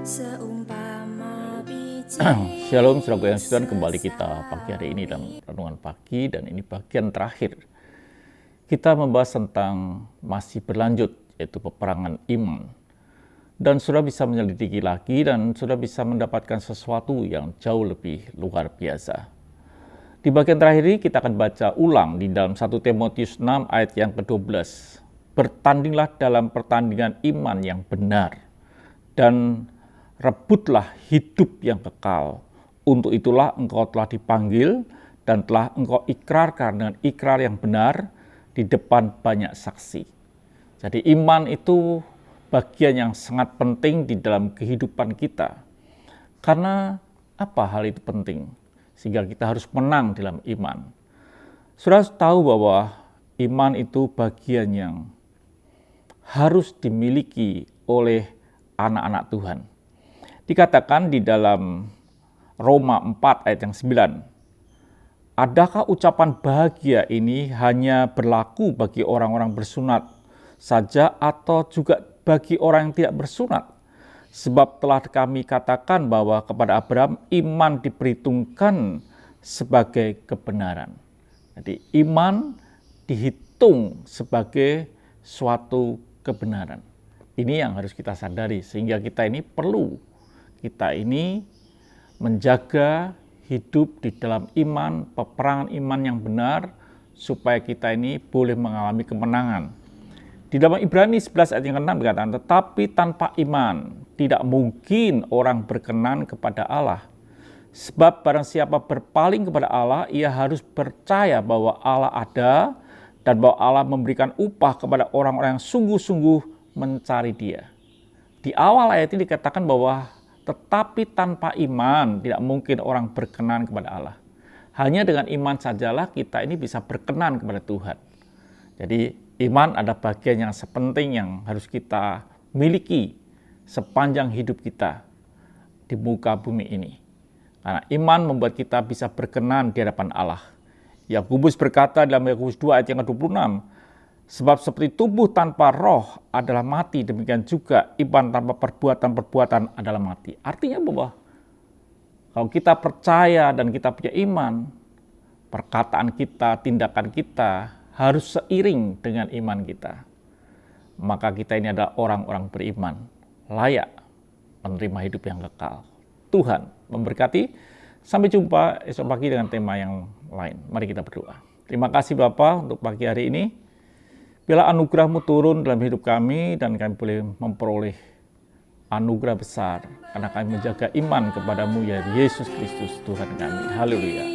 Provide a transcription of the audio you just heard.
Seumpama biji. Shalom, saudara yang Tuhan, kembali kita pagi hari ini dalam renungan pagi, dan ini bagian terakhir. Kita membahas tentang masih berlanjut, yaitu peperangan iman. Dan sudah bisa menyelidiki lagi dan sudah bisa mendapatkan sesuatu yang jauh lebih luar biasa. Di bagian terakhir ini kita akan baca ulang di dalam 1 Timotius 6 ayat yang ke-12. Bertandinglah dalam pertandingan iman yang benar dan rebutlah hidup yang kekal. Untuk itulah engkau telah dipanggil dan telah engkau ikrarkan dengan ikrar yang benar di depan banyak saksi. Jadi iman itu bagian yang sangat penting di dalam kehidupan kita. Karena apa hal itu penting? Sehingga kita harus menang dalam iman. Sudah tahu bahwa iman itu bagian yang harus dimiliki oleh anak-anak Tuhan. Dikatakan di dalam Roma 4 ayat yang 9, adakah ucapan bahagia ini hanya berlaku bagi orang-orang bersunat saja atau juga bagi orang yang tidak bersunat? Sebab telah kami katakan bahwa kepada Abraham iman diperhitungkan sebagai kebenaran. Jadi iman dihitung sebagai suatu kebenaran. Ini yang harus kita sadari, sehingga kita ini perlu menjaga hidup di dalam iman, peperangan iman yang benar, supaya kita ini boleh mengalami kemenangan. Di dalam Ibrani 11 ayat yang ke-6 dikatakan, tetapi tanpa iman tidak mungkin orang berkenan kepada Allah. Sebab barang siapa berpaling kepada Allah, ia harus percaya bahwa Allah ada dan bahwa Allah memberikan upah kepada orang-orang yang sungguh-sungguh mencari Dia. Di awal ayat ini dikatakan bahwa tetapi tanpa iman tidak mungkin orang berkenan kepada Allah. Hanya dengan iman sajalah kita ini bisa berkenan kepada Tuhan. Jadi iman ada bagian yang sepenting yang harus kita miliki sepanjang hidup kita di muka bumi ini. Karena iman membuat kita bisa berkenan di hadapan Allah. Yakobus berkata dalam Yakobus 2 ayat yang ke-26, sebab seperti tubuh tanpa roh adalah mati, demikian juga iman tanpa perbuatan-perbuatan adalah mati. Artinya bahwa kalau kita percaya dan kita punya iman, perkataan kita, tindakan kita harus seiring dengan iman kita. Maka kita ini adalah orang-orang beriman, layak menerima hidup yang kekal. Tuhan memberkati. Sampai jumpa esok pagi dengan tema yang lain. Mari kita berdoa. Terima kasih Bapa untuk pagi hari ini. Bila anugerah-Mu turun dalam hidup kami dan kami boleh memperoleh anugerah besar karena kami menjaga iman kepada-Mu, ya Yesus Kristus Tuhan kami. Haleluya.